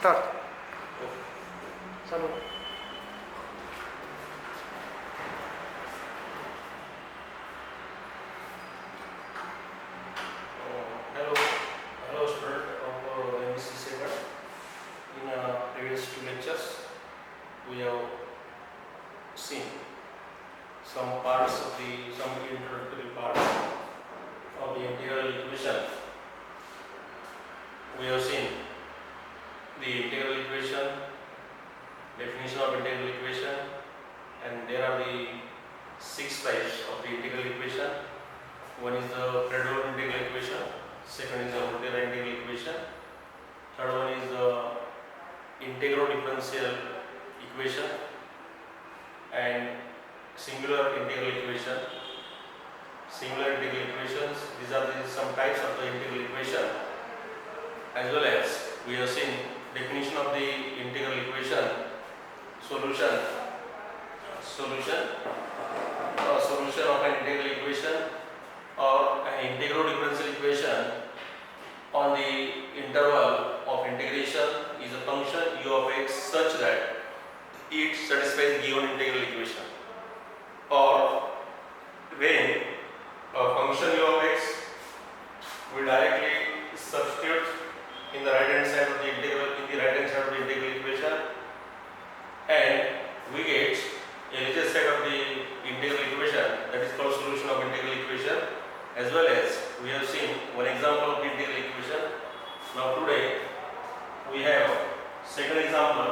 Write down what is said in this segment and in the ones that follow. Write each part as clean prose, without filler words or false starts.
Start चलो. Hello student of MSc Seven. In previous two lectures, we have seen some introductory parts of the integral equation. We have seen the integral equation, definition of integral equation, and there are the 6 types of the integral equation. One is the Fredholm integral equation, second is the Volterra integral equation, third one is the integral differential equation and singular integral equation. Singular integral equations, these are some types of the integral equation, as well as we have seen definition of the integral equation, solution of an integral equation or an integral differential equation on the interval of integration is a function u of x such that it satisfies given integral equation, or when a function u of x we directly substitute in the right hand side of the integral equation and we get a LHS side of the integral equation, that is called solution of integral equation. As well as we have seen one example of the integral equation. Now today we have second example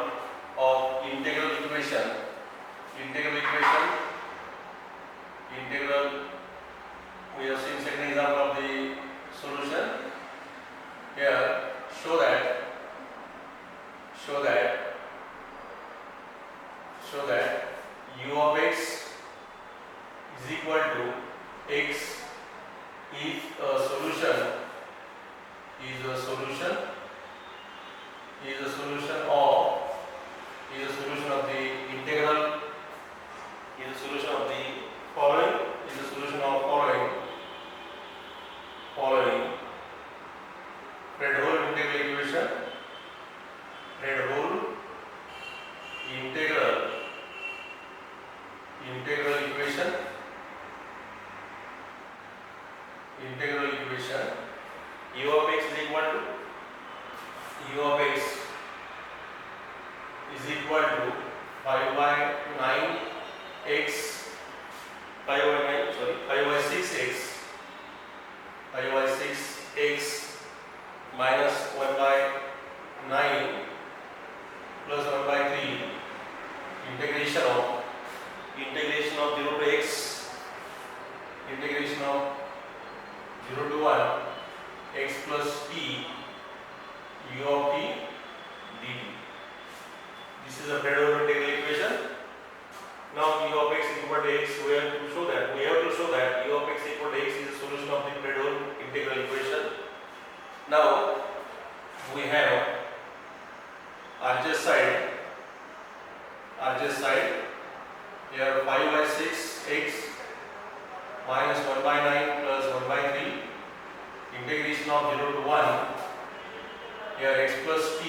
of integral equation. We have seen second example of the solution. Here show that u of x is equal to x if a solution is a solution of the integral is a solution of the following Fredholm integral equation, u of x is equal to 5 by 6x minus 1 by 9 plus 1 by 3 integration of 0 to x, integration of 0 to 1 x plus t u of t dt. This is a Fredholm integral equation. Now u of x equal to x, we have to show that u of x equal to x is a solution of the Fredholm integral equation. Now we have RHS side here 5 by 6x minus 1 by 9 plus 1 by 3 integration of 0 to 1 here x plus t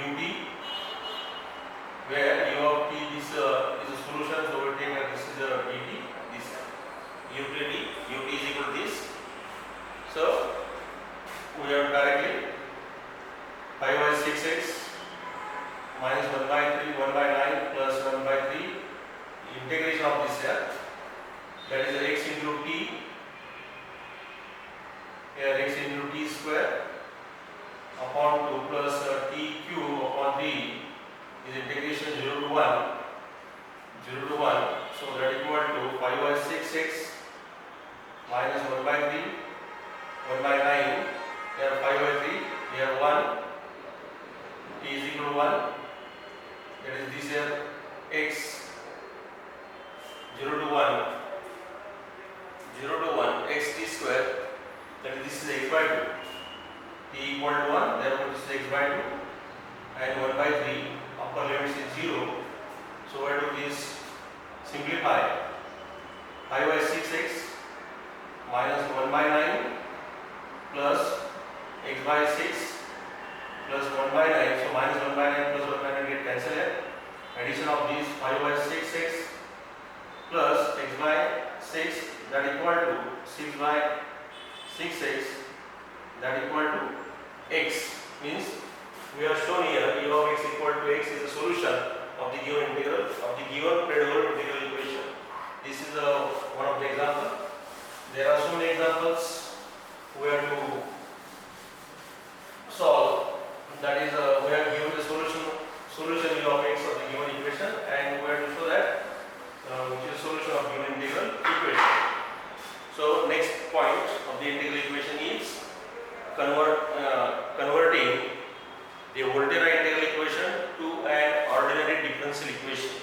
ut, where u of t is a solution, so we take that this is a et, this ut is equal to this. So we have directly 5 by 6x minus 1 by 9 plus 1 by 3 integration of this here, that is x into t, here x into t square upon 2 plus t cube upon 3 is integration 0 to 1, so that equal to 5 by 6x minus 1 by 3 1 by 9, here 5 by 3, here 1, t is equal to 1, that is this here x 0 to 1 x t square, that is this is x by 2, t equal to 1, therefore this is x by 2 and 1 by 3, upper limit is 0, so where do this simplify? 5 by 6x minus 1 by 9 plus x by 6 plus 1 by 9. So minus 1 by 9 plus 1 by 9 get cancelled here. Addition of these 5 by 6x plus x by 6 that equal to 6 by 6x that equal to x. Means we have shown here u of x equal to x is a solution of the given integral of the given Fredholm integral equation. This is one of the examples. There are so many examples where to solve. That is, we have given the solution u of x of the given equation, and we have to show that which is a solution of given integral equation. So next point of the integral equation is converting the Volterra integral equation to an ordinary differential equation.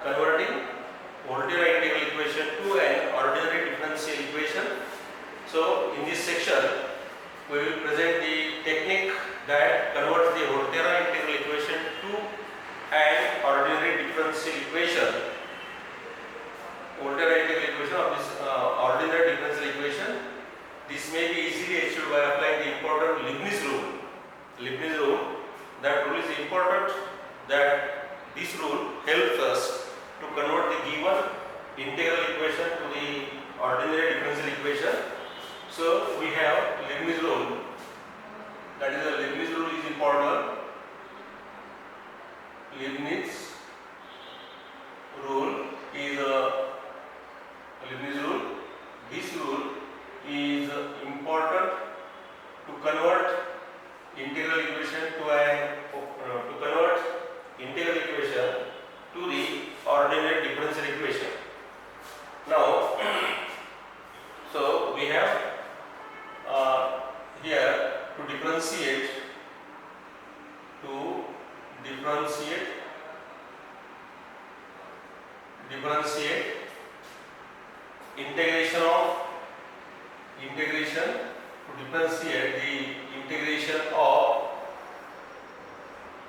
Converting Volterra integral equation to an ordinary differential equation. So in this section we will present the technique that converts the Volterra integral equation to an ordinary differential equation. Volterra integral equation of this ordinary differential equation. This may be easily achieved by applying the important Leibniz rule. Leibniz rule. That rule is important. That this rule helps us to convert the given integral equation to the ordinary differential equation. So we have Leibniz rule. That is, the Leibniz rule is important. Leibniz rule is Leibniz rule. This rule is important to convert integral equation to the ordinary differential equation. Now, so we have here to differentiate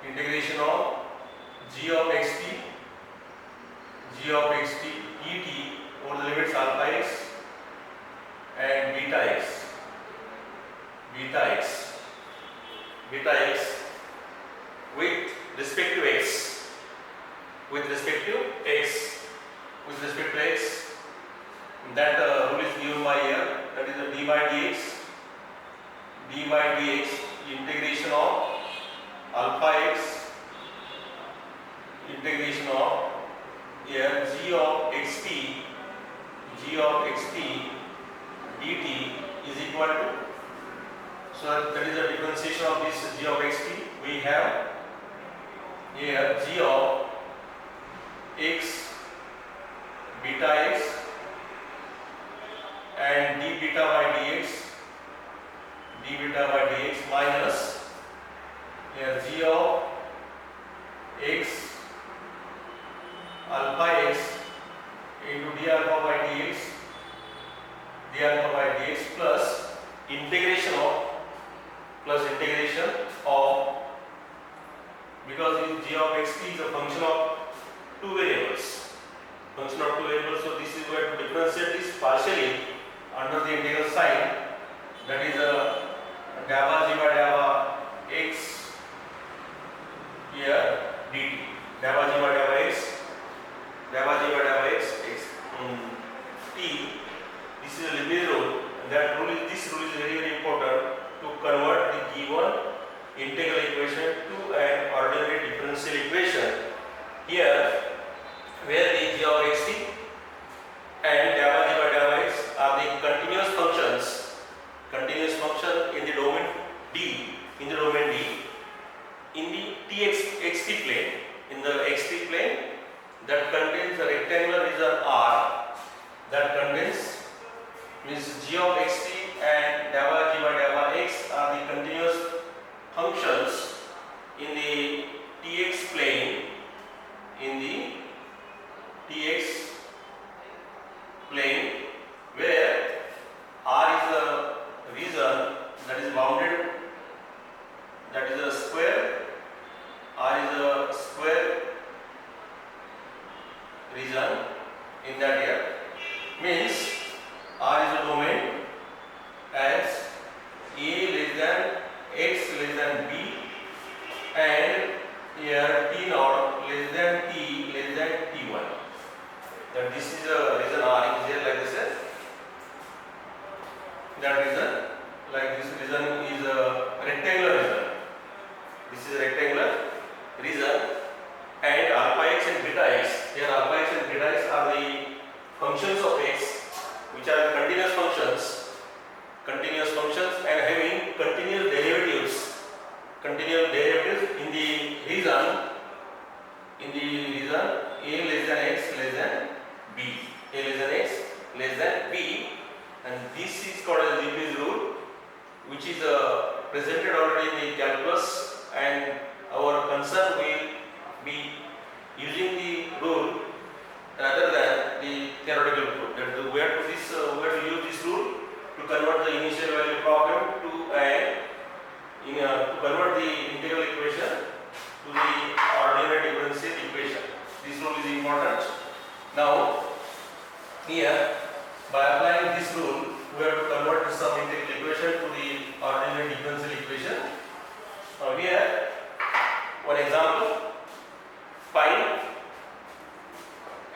integration of g of xt et over the limits alpha x and beta x with respect to x, that rule is given by here, that is the d by dx integration of alpha x integration of here g of xt dt is equal to, so that is the differentiation of this g of xt. We have here g of x beta x and d beta by dx minus here g of x alpha x into d alpha by dx plus integration of because this g of xt is a function of two variables, so this is where to differentiate this partially under the integral sign, that is gamma g by gamma x here dt, gamma g by gamma x t. This is a Leibniz rule. This rule is very, very important to convert the given integral equation to an ordinary differential equation. Here, where the g of xt and gamma g by gamma x are the continuous function in the domain D, in the xt plane, that contains a rectangular region R, that contains means g of xt and gamma g by gamma x are the continuous functions in the tx plane, where R is a region that is bounded, that is a square. R is a square region in that area, means R is a domain as A less than that this is a reason R is here like this. That reason, like this reason is a rectangular reason. This is a rectangular reason, and alpha x and beta x. Here alpha x and beta x are the functions of x, which are continuous functions and having continuous derivatives in the reason a less than x less than b, a less than x less than b, and this is called as Leibniz rule, which is presented already in the calculus, and our concern will be using the rule rather than the theoretical proof. That we have to use this rule to convert the initial value problem to convert the integral equation to the ordinary differential equation. This rule is important. Now, here by applying this rule, we have to convert some integral equation to the ordinary differential equation. Now, here one example. Find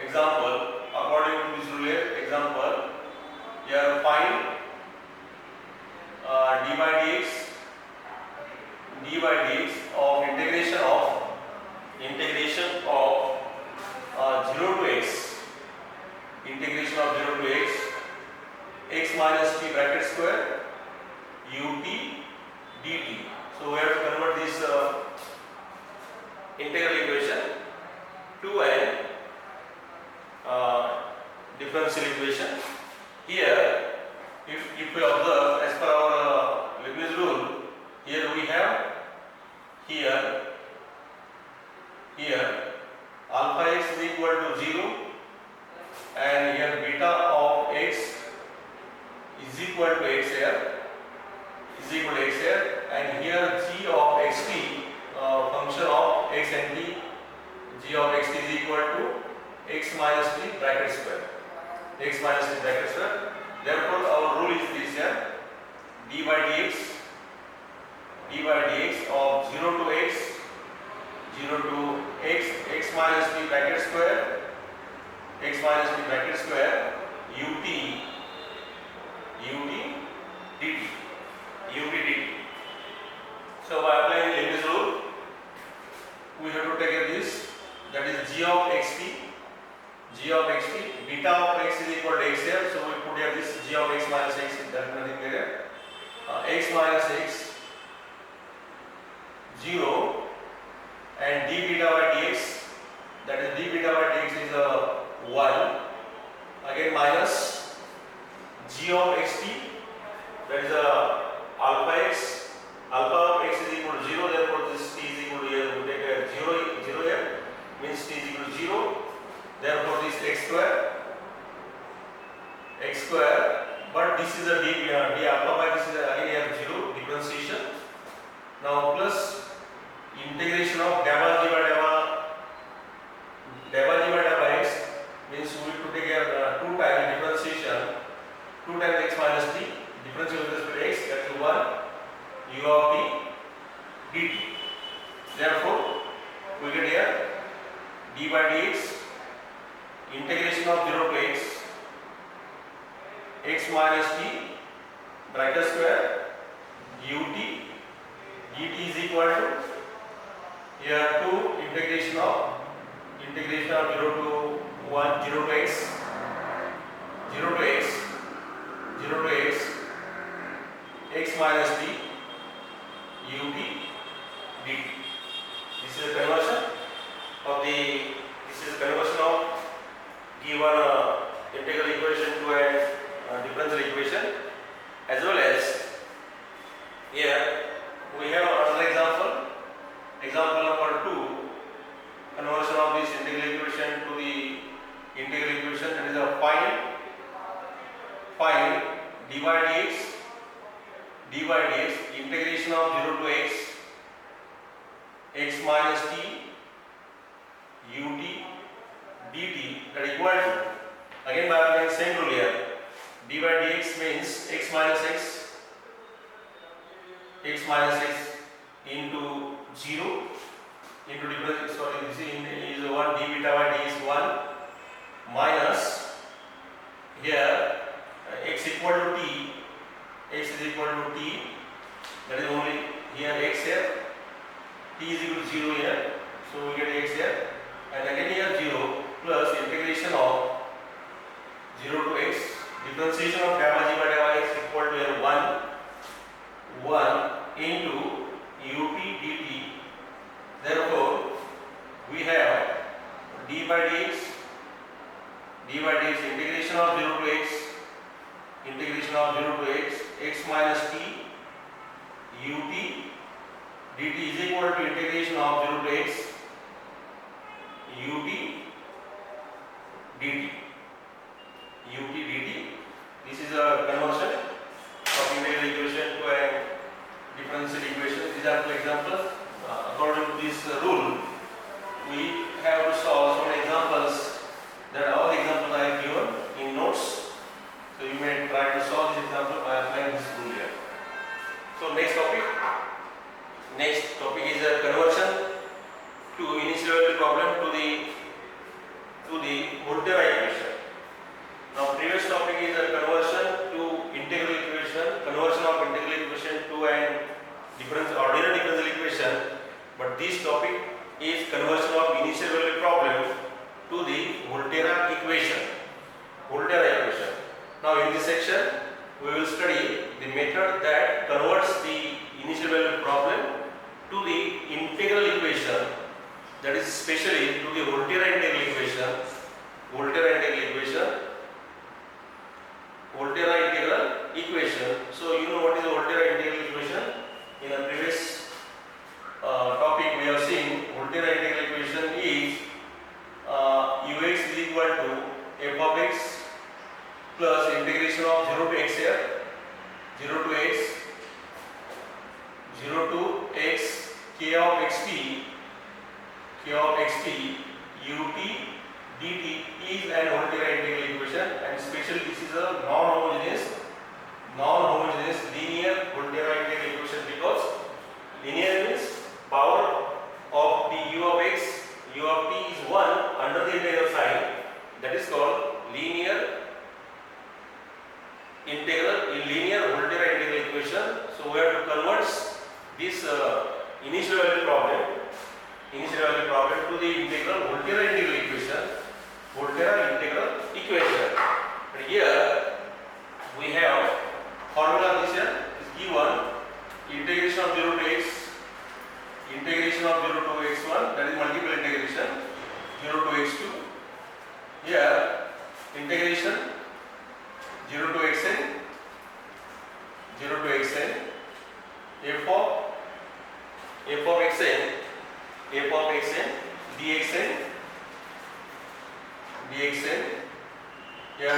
example according to this rule. Example, here find d by dx of integration of 0 to x, integration of 0 to x minus t bracket square ut dt. So we have to convert this integral equation to a differential equation. Here, if we observe as per our Leibniz rule, here we have alpha x is equal to 0, and here beta of x is equal to x here, and here g of xt, function of x and t, g of xt is equal to x minus t bracket square, Therefore, our rule is this here: d by dx of 0 to x minus t bracket square, ut dt. So by applying Leibniz rule, we have to take care of this. That is g of xt, beta of x is equal to x here. So we put here this g of x minus x, that is nothing there. X minus x 0, and d beta by dx, that is d beta by dx is 1, again minus g of xt, that is alpha of x is equal to 0, therefore this t is equal to, here we take a 0 here, means t is equal to 0, therefore this x square, but this is a d alpha by this is again here 0, differentiation. Now plus integration of gamma g by x, means we have to take here 2 times differentiation, 2 times x minus t, differentiation with respect to x, that is 1 u of t dt. Therefore, we get here d by dx integration of 0 to x minus t bracket square ut dt is equal to here 2 integration of 0 to 1 0 to x x minus t ut dt. This is a conversion of given integral equation to a differential equation, as well as here we have another example number 2, conversion of this integral equation to the integral equation, that is a find d by dx integration of 0 to x minus t ut dt, that is equal to, again by applying same rule here, d by dx means x minus x into 0 into difference, sorry, this is 1, d beta by d is 1, minus here x equal to t, x is equal to t, that is only here x here, t is equal to 0 here, so we get x here, and again here 0 plus integration of 0 to x, differentiation of gamma g by gamma x equal to here 1 into ut dt. Therefore we have d by dx integration of 0 to x, integration of 0 to x, x minus t ut dt is equal to integration of 0 to x ut dt. This is a conversion of integral equation to a differential equation. These are two examples. According to this rule, we have to solve some examples. That all the examples I have given in notes. So you may try to solve this example by applying this rule here. So next topic is a conversion to initial value problem to the Volterra equation. Now previous topic is a conversion to integral equation, conversion of integral equation to an ordinary differential equation. But this topic is conversion of initial value problem to the Volterra equation. Now in this section we will study the method that converts the initial value problem to the integral equation, that is especially to the Volterra integral equation. So you know what is the Volterra integral equation? In a previous topic we have seen Volterra integral equation is ux is equal to f of x plus integration of 0 to x here, 0 to x k of xt ut dt is an Volterra integral equation, and especially this is a non-homogeneous linear Volterra integral equation, because linear means power of the u of x, u of t is 1 under the integral sign, that is called linear Volterra integral equation. So we have to convert this initial value problem to the integral Volterra integral equation. But here we have formula. This here is given integration of 0 to x, integration of 0 to x1, that is multiple integration 0 to x2. Here integration 0 to xn f of xn dxn